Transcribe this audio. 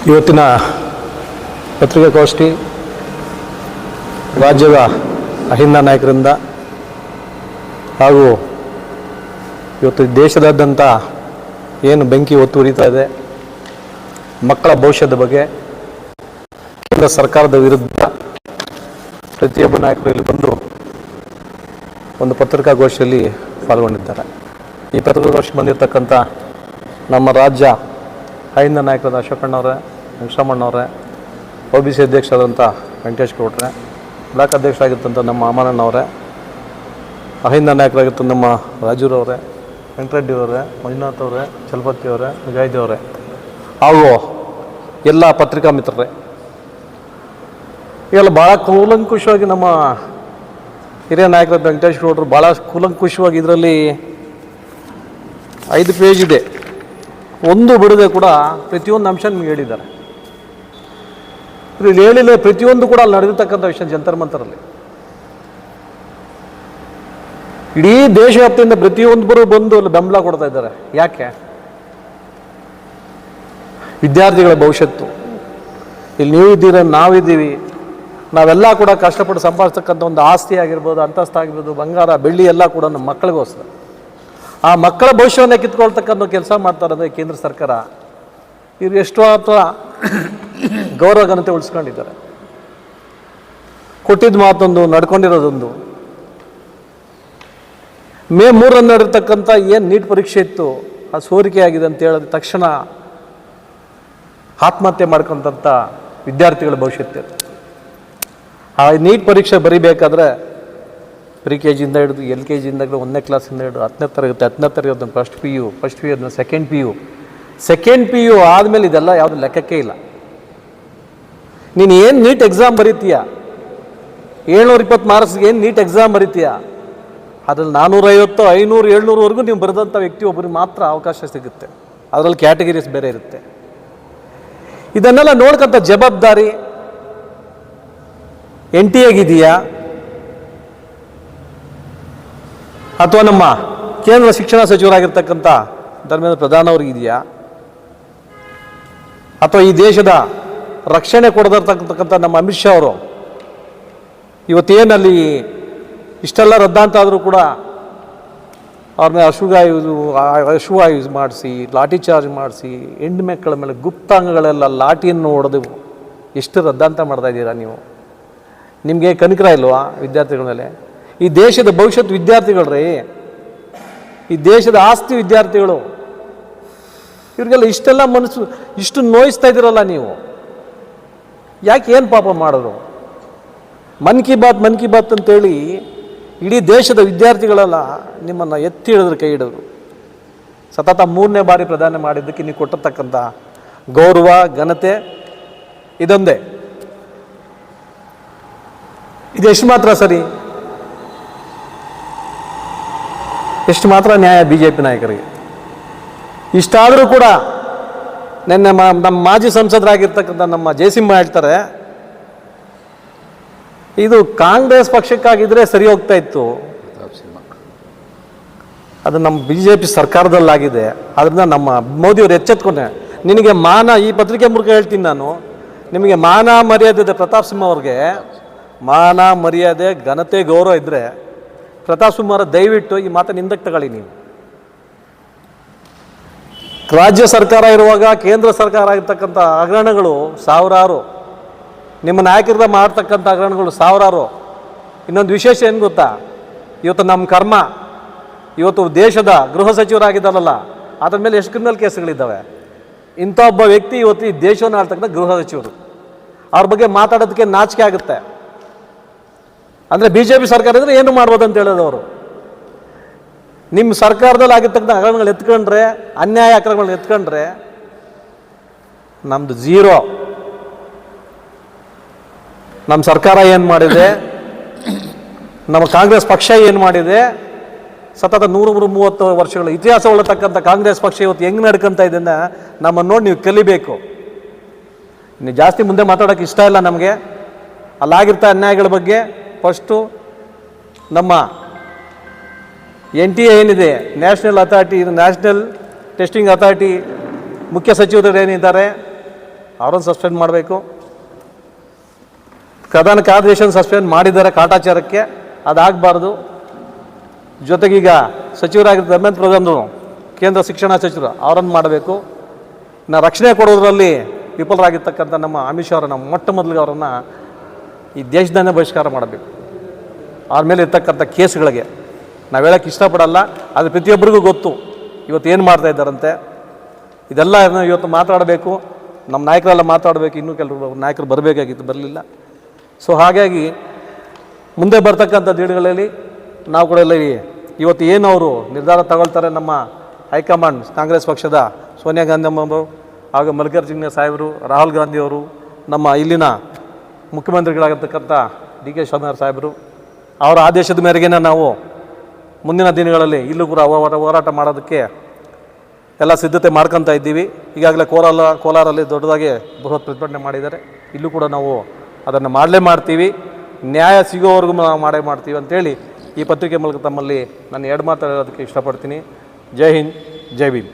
ಇವತ್ತಿನ ಪತ್ರಿಕಾಗೋಷ್ಠಿ ರಾಜ್ಯದ ಅಹಿಂದ ನಾಯಕರಿಂದ ಹಾಗೂ ಇವತ್ತು ದೇಶದಾದ್ಯಂತ ಏನು ಬೆಂಕಿ ಹೊತ್ತು ಉರಿತಾ ಇದೆ, ಮಕ್ಕಳ ಭವಿಷ್ಯದ ಬಗ್ಗೆ ಕೇಂದ್ರ ಸರ್ಕಾರದ ವಿರುದ್ಧ ಪ್ರತಿಯೊಬ್ಬ ನಾಯಕರು ಇಲ್ಲಿ ಬಂದು ಒಂದು ಪತ್ರಿಕಾಗೋಷ್ಠಿಯಲ್ಲಿ ಪಾಲ್ಗೊಂಡಿದ್ದಾರೆ. ಈ ಪತ್ರಿಕಾಗೋಷ್ಠಿ ಬಂದಿರತಕ್ಕಂಥ ನಮ್ಮ ರಾಜ್ಯ ಅಹಿಂದ ನಾಯಕರಾದ ಅಶೋಕಣ್ಣವರೇ, ವೆಂಕಟರಮಣ್ಣವರೇ, OBC ಅಧ್ಯಕ್ಷರಾದಂಥ ವೆಂಕಟೇಶ್ ಗೌಡ್ರೆ, ಬ್ಲಾಕ್ ಅಧ್ಯಕ್ಷರಾಗಿರ್ತಂಥ ನಮ್ಮ ಅಮರಣ್ಣವರೇ, ಅಹಿಂದ ನಾಯಕರಾಗಿರ್ತಂಥ ನಮ್ಮ ರಾಜೂರವರೇ, ವೆಂಕಟರೆಡ್ಡಿ ಅವರೇ, ಮಂಜುನಾಥ್ ಅವರೇ, ಚಲಪತಿ ಅವರೇ, ಮುಜಾಹಿದಿ ಅವರೇ ಹಾಗೂ ಎಲ್ಲ ಪತ್ರಿಕಾ ಮಿತ್ರರೇ, ಈಗೆಲ್ಲ ಭಾಳ ಕೂಲಂಕುಷವಾಗಿ ನಮ್ಮ ಹಿರಿಯ ನಾಯಕರಾದ ವೆಂಕಟೇಶ್ ಗೌಡರು ಭಾಳ ಕೂಲಂಕುಷವಾಗಿ ಇದರಲ್ಲಿ 5 ಪೇಜ್ ಇದೆ, ಒಂದು ಬಿಡದೆ ಕೂಡ ಪ್ರತಿಯೊಂದು ಅಂಶ ನಿಮ್ಗೆ ಹೇಳಿದ್ದಾರೆ. ಇಲ್ಲಿ ಹೇಳಿಲ್ಲ ಪ್ರತಿಯೊಂದು ಕೂಡ ಅಲ್ಲಿ ನಡೆದಿರ್ತಕ್ಕಂಥ ವಿಷಯ ಜಂತರ್ ಮಂತರಲ್ಲಿ ಇಡೀ ದೇಶವ್ಯಾಪ್ತಿಯಿಂದ ಪ್ರತಿಯೊಂದರು ಬಂದು ಅಲ್ಲಿ ಬೆಂಬಲ ಕೊಡ್ತಾ ಇದ್ದಾರೆ. ಯಾಕೆ? ವಿದ್ಯಾರ್ಥಿಗಳ ಭವಿಷ್ಯತ್ತು. ಇಲ್ಲಿ ನೀವಿದ್ದೀರ, ನಾವಿದ್ದೀವಿ, ನಾವೆಲ್ಲ ಕೂಡ ಕಷ್ಟಪಟ್ಟು ಸಂಪಾದಿಸ್ತಕ್ಕಂಥ ಒಂದು ಆಸ್ತಿ ಆಗಿರ್ಬೋದು, ಅಂತಸ್ತು ಆಗಿರ್ಬೋದು, ಬಂಗಾರ ಬೆಳ್ಳಿ ಎಲ್ಲ ಕೂಡ ನಮ್ಮ ಮಕ್ಕಳಿಗೋಸ್ಕರ. ಆ ಮಕ್ಕಳ ಭವಿಷ್ಯವನ್ನು ಕಿತ್ಕೊಳ್ತಕ್ಕಂಥ ಕೆಲಸ ಮಾಡ್ತಾರೆ ಅಂದರೆ ಕೇಂದ್ರ ಸರ್ಕಾರ. ಇವರು ಎಷ್ಟು ಅಥವಾ ಗೌರವ ಘನತೆ ಉಳಿಸ್ಕೊಂಡಿದ್ದಾರೆ. ಕೊಟ್ಟಿದ್ದ ಮಾತೊಂದು, ನಡ್ಕೊಂಡಿರೋದೊಂದು. ಮೇ 3 ನಡೆರ್ತಕ್ಕಂಥ ಏನು ನೀಟ್ ಪರೀಕ್ಷೆ ಇತ್ತು, ಅದು ಸೋರಿಕೆ ಆಗಿದೆ ಅಂತ ಹೇಳಿದ ತಕ್ಷಣ ಆತ್ಮಹತ್ಯೆ ಮಾಡ್ಕೊಂತ ವಿದ್ಯಾರ್ಥಿಗಳ ಭವಿಷ್ಯತ್ತು. ಆ ನೀಟ್ ಪರೀಕ್ಷೆ ಬರೀಬೇಕಾದ್ರೆ KG ಹಿಡಿದು LKG 1ನೇ ಕ್ಲಾಸಿಂದ ಹಿಡಿದು 10ನೇ ತರಗತಿ ಫಸ್ಟ್ PU ಸೆಕೆಂಡ್ PU ಆದಮೇಲೆ ಇದೆಲ್ಲ ಯಾವುದು ಲೆಕ್ಕಕ್ಕೆ ಇಲ್ಲ. ನೀನು ಏನು ನೀಟ್ ಎಕ್ಸಾಮ್ ಬರೀತೀಯ, 720 ಮಾರ್ಕ್ಸ್ಗೆ ಏನು ನೀಟ್ ಎಕ್ಸಾಮ್ ಬರೀತೀಯ, ಅದ್ರಲ್ಲಿ 450, 500, 700ವರೆಗೂ ನೀವು ಬರೆದಂಥ ವ್ಯಕ್ತಿ ಒಬ್ಬರಿಗೆ ಮಾತ್ರ ಅವಕಾಶ ಸಿಗುತ್ತೆ. ಅದರಲ್ಲಿ ಕ್ಯಾಟಗರೀಸ್ ಬೇರೆ ಇರುತ್ತೆ. ಇದನ್ನೆಲ್ಲ ನೋಡ್ಕೊಂತ ಜವಾಬ್ದಾರಿ NTAಗಿದೆಯಾ ಅಥವಾ ನಮ್ಮ ಕೇಂದ್ರ ಶಿಕ್ಷಣ ಸಚಿವರಾಗಿರ್ತಕ್ಕಂಥ ಧರ್ಮೇಂದ್ರ ಪ್ರಧಾನ್ ಅವ್ರಿಗಿದೆಯಾ ಅಥವಾ ಈ ದೇಶದ ರಕ್ಷಣೆ ಕೊಡದಿರ್ತಕ್ಕಂಥ ನಮ್ಮ ಅಮಿತ್ ಶಾ ಅವರು ಇವತ್ತೇನಲ್ಲಿ ಇಷ್ಟೆಲ್ಲ ರದ್ದಾಂತ ಆದರೂ ಕೂಡ ಅವ್ರ ಮೇಲೆ ಅಶುವ ಯೂಸ್ ಮಾಡಿಸಿ, ಲಾಠಿ ಚಾರ್ಜ್ ಮಾಡಿಸಿ, ಹೆಣ್ಣು ಮಕ್ಕಳ ಮೇಲೆ ಗುಪ್ತಾಂಗಗಳೆಲ್ಲ ಲಾಠಿಯನ್ನು ಹೊಡೆದು ಎಷ್ಟು ರದ್ದಾಂತ ಮಾಡ್ತಾ ಇದ್ದೀರಾ ನೀವು? ನಿಮಗೆ ಕನಿಕರ ಇಲ್ವಾ ವಿದ್ಯಾರ್ಥಿಗಳ ಮೇಲೆ? ಈ ದೇಶದ ಭವಿಷ್ಯತ್ ವಿದ್ಯಾರ್ಥಿಗಳ್ರಿ, ಈ ದೇಶದ ಆಸ್ತಿ ವಿದ್ಯಾರ್ಥಿಗಳು. ಇವ್ರಿಗೆಲ್ಲ ಇಷ್ಟೆಲ್ಲ ಮನಸ್ಸು ಇಷ್ಟು ನೋಯಿಸ್ತಾ ಇದ್ದೀರಲ್ಲ ನೀವು. ಯಾಕೆ? ಏನು ಪಾಪ ಮಾಡಿದ್ರು? ಮನ್ ಕಿ ಬಾತ್ ಅಂತೇಳಿ ಇಡೀ ದೇಶದ ವಿದ್ಯಾರ್ಥಿಗಳೆಲ್ಲ ನಿಮ್ಮನ್ನು ಎತ್ತಿ ಹಿಡಿದ್ರು, ಕೈ ಹಿಡಿದ್ರು. ಸತತ 3ನೇ ಬಾರಿ ಪ್ರಧಾನ ಮಾಡಿದ್ದಕ್ಕೆ ನೀವು ಕೊಟ್ಟಿರ್ತಕ್ಕಂಥ ಗೌರವ ಘನತೆ ಇದೊಂದೇ. ಇದೆಷ್ಟು ಮಾತ್ರ ಸರಿ, ಎಷ್ಟು ಮಾತ್ರ ನ್ಯಾಯ BJP ನಾಯಕರಿಗೆ? ಇಷ್ಟಾದರೂ ಕೂಡ ನಿನ್ನೆ ನಮ್ಮ ಮಾಜಿ ಸಂಸದರಾಗಿರ್ತಕ್ಕಂಥ ನಮ್ಮ ಜಯಸಿಂಹ ಹೇಳ್ತಾರೆ, ಇದು ಕಾಂಗ್ರೆಸ್ ಪಕ್ಷಕ್ಕಾಗಿದ್ದರೆ ಸರಿ ಹೋಗ್ತಾ ಇತ್ತು, ಅದು ನಮ್ಮ BJP ಸರ್ಕಾರದಲ್ಲಾಗಿದೆ, ಅದರಿಂದ ನಮ್ಮ ಮೋದಿಯವರು ಎಚ್ಚೆತ್ಕೊಂಡೆ. ನಿನಗೆ ಮಾನ, ಈ ಪತ್ರಿಕೆ ಮೂಲಕ ಹೇಳ್ತೀನಿ ನಾನು, ನಿಮಗೆ ಮಾನ ಮರ್ಯಾದೆ ಇದೆ ಪ್ರತಾಪ್ ಸಿಂಹ ಅವ್ರಿಗೆ, ಮಾನ ಮರ್ಯಾದೆ ಘನತೆ ಗೌರವ ಇದ್ದರೆ ಪ್ರತಾಪ್ ಸಿಂಹ ದಯವಿಟ್ಟು ಈ ಮಾತನ್ನು ಹಿಂದಕ್ಕೆ ತಗೊಳ್ಳಿ. ನೀವು ರಾಜ್ಯ ಸರ್ಕಾರ ಇರುವಾಗ ಕೇಂದ್ರ ಸರ್ಕಾರ ಆಗಿರ್ತಕ್ಕಂಥ ಹಗರಣಗಳು ಸಾವಿರಾರು, ನಿಮ್ಮ ನಾಯಕರಿಂದ ಮಾಡ್ತಕ್ಕಂಥ ಹಗರಣಗಳು ಸಾವಿರಾರು. ಇನ್ನೊಂದು ವಿಶೇಷ ಏನು ಗೊತ್ತಾ? ಇವತ್ತು ನಮ್ಮ ಕರ್ಮ, ಇವತ್ತು ದೇಶದ ಗೃಹ ಸಚಿವರಾಗಿದ್ದಾರಲ್ಲ, ಅದ್ರ ಮೇಲೆ ಎಷ್ಟು ಕ್ರಿಮಿನಲ್ ಕೇಸ್ಗಳಿದ್ದಾವೆ. ಇಂಥ ಒಬ್ಬ ವ್ಯಕ್ತಿ ಇವತ್ತು ಈ ದೇಶವನ್ನು ಆಳ್ತಕ್ಕಂಥ ಗೃಹ ಸಚಿವರು, ಅವ್ರ ಬಗ್ಗೆ ಮಾತಾಡೋದಕ್ಕೆ ನಾಚಿಕೆ ಆಗುತ್ತೆ. ಅಂದರೆ BJP ಸರ್ಕಾರ ಇದ್ರೆ ಏನು ಮಾಡ್ಬೋದು ಅಂತ ಹೇಳೋದು ಅವರು. ನಿಮ್ಮ ಸರ್ಕಾರದಲ್ಲಿ ಆಗಿರ್ತಕ್ಕಂಥ ಹಗರಣಗಳು ಎತ್ಕೊಂಡ್ರೆ, ಅನ್ಯಾಯ ಅಕ್ರಮಗಳನ್ನ ಎತ್ಕೊಂಡ್ರೆ ನಮ್ಮದು ಝೀರೋ. ನಮ್ಮ ಸರ್ಕಾರ ಏನು ಮಾಡಿದೆ, ನಮ್ಮ ಕಾಂಗ್ರೆಸ್ ಪಕ್ಷ ಏನು ಮಾಡಿದೆ, ಸತತ 130 ವರ್ಷಗಳ ಇತಿಹಾಸ ಉಳ್ಳತಕ್ಕಂಥ ಕಾಂಗ್ರೆಸ್ ಪಕ್ಷ ಇವತ್ತು ಹೆಂಗೆ ನಡ್ಕೊಂತ ಇದನ್ನು ನಮ್ಮನ್ನು ನೋಡಿ ನೀವು ಕಲಿಬೇಕು. ಇನ್ನು ಜಾಸ್ತಿ ಮುಂದೆ ಮಾತಾಡೋಕ್ಕೆ ಇಷ್ಟ ಇಲ್ಲ ನಮಗೆ. ಅಲ್ಲಾಗಿರ್ತ ಅನ್ಯಾಯಗಳ ಬಗ್ಗೆ ಫಸ್ಟು ನಮ್ಮ NTA ಏನಿದೆ, ನ್ಯಾಷನಲ್ ಟೆಸ್ಟಿಂಗ್ ಅಥಾರಿಟಿ ಮುಖ್ಯ ಸಚಿವರು ಏನಿದ್ದಾರೆ, ಅವ್ರನ್ನ ಸಸ್ಪೆಂಡ್ ಮಾಡಬೇಕು. ಪ್ರಧಾನ ಕಾರ್ಯದರ್ಶಿಯನ್ನು ಸಸ್ಪೆಂಡ್ ಮಾಡಿದ್ದಾರೆ ಕಾಟಾಚಾರಕ್ಕೆ, ಅದಾಗಬಾರ್ದು. ಜೊತೆಗೀಗ ಸಚಿವರಾಗಿದ್ದ ಧರ್ಮೇಂದ್ರ ಪ್ರಧಾನ್ ಕೇಂದ್ರ ಶಿಕ್ಷಣ ಸಚಿವರು, ಅವರನ್ನು ಮಾಡಬೇಕು. ರಕ್ಷಣೆ ಕೊಡೋದ್ರಲ್ಲಿ ವಿಫಲರಾಗಿರ್ತಕ್ಕಂಥ ನಮ್ಮ ಅಮಿತ್ ಶಾ ಅವರನ್ನು ಮೊಟ್ಟ ಮೊದಲಿಗೆ ಅವರನ್ನು ಈ ದೇಶದನ್ನೇ ಬಹಿಷ್ಕಾರ ಮಾಡಬೇಕು. ಅವ್ರ ಮೇಲೆ ಇರ್ತಕ್ಕಂಥ ಕೇಸ್ಗಳಿಗೆ ನಾವು ಹೇಳೋಕ್ಕೆ ಇಷ್ಟಪಡಲ್ಲ, ಅದು ಪ್ರತಿಯೊಬ್ಬರಿಗೂ ಗೊತ್ತು ಇವತ್ತು ಏನು ಮಾಡ್ತಾ ಇದ್ದಾರಂತೆ. ಇದೆಲ್ಲ ಇವತ್ತು ಮಾತಾಡಬೇಕು, ನಮ್ಮ ನಾಯಕರೆಲ್ಲ ಮಾತಾಡಬೇಕು. ಇನ್ನೂ ಕೆಲವರು ನಾಯಕರು ಬರಬೇಕಾಗಿತ್ತು, ಬರಲಿಲ್ಲ. ಸೊ ಹಾಗಾಗಿ ಮುಂದೆ ಬರ್ತಕ್ಕಂಥ ದಿನಗಳಲ್ಲಿ ನಾವು ಕೂಡ ಎಲ್ಲ ಇವತ್ತು ಏನು ಅವರು ನಿರ್ಧಾರ ತಗೊಳ್ತಾರೆ, ನಮ್ಮ ಹೈಕಮಾಂಡ್ ಕಾಂಗ್ರೆಸ್ ಪಕ್ಷದ ಸೋನಿಯಾ ಗಾಂಧಿ ಅಮ್ಮವರು ಹಾಗೂ ಮಲ್ಲಿಕಾರ್ಜುನ ಸಾಹೇಬರು, ರಾಹುಲ್ ಗಾಂಧಿಯವರು, ನಮ್ಮ ಇಲ್ಲಿನ ಮುಖ್ಯಮಂತ್ರಿಗಳಾಗಿರ್ತಕ್ಕಂಥ ಡಿ ಕೆ ಶಿವಕುಮಾರ್ ಸಾಹೇಬರು, ಅವರ ಆದೇಶದ ಮೇರೆಗೆ ನಾವು ಮುಂದಿನ ದಿನಗಳಲ್ಲಿ ಇಲ್ಲೂ ಕೂಡ ಹೋರಾಟ ಮಾಡೋದಕ್ಕೆ ಎಲ್ಲ ಸಿದ್ಧತೆ ಮಾಡ್ಕೊತಾ ಇದ್ದೀವಿ. ಈಗಾಗಲೇ ಕೋಲಾರಲ್ಲಿ ದೊಡ್ಡದಾಗಿ ಬೃಹತ್ ಪ್ರತಿಭಟನೆ ಮಾಡಿದ್ದಾರೆ. ಇಲ್ಲೂ ಕೂಡ ನಾವು ಅದನ್ನು ಮಾಡಲೇ ಮಾಡ್ತೀವಿ, ನ್ಯಾಯ ಸಿಗೋವರೆಗೂ ನಾವು ಮಾಡ್ತೀವಿ ಅಂತೇಳಿ ಈ ಪತ್ರಿಕೆ ಮೂಲಕ ತಮ್ಮಲ್ಲಿ ನಾನು ಎರಡು ಮಾತು ಹೇಳೋದಕ್ಕೆ ಇಷ್ಟಪಡ್ತೀನಿ. ಜೈ ಹಿಂದ್, ಜೈ ಭೀಮ್.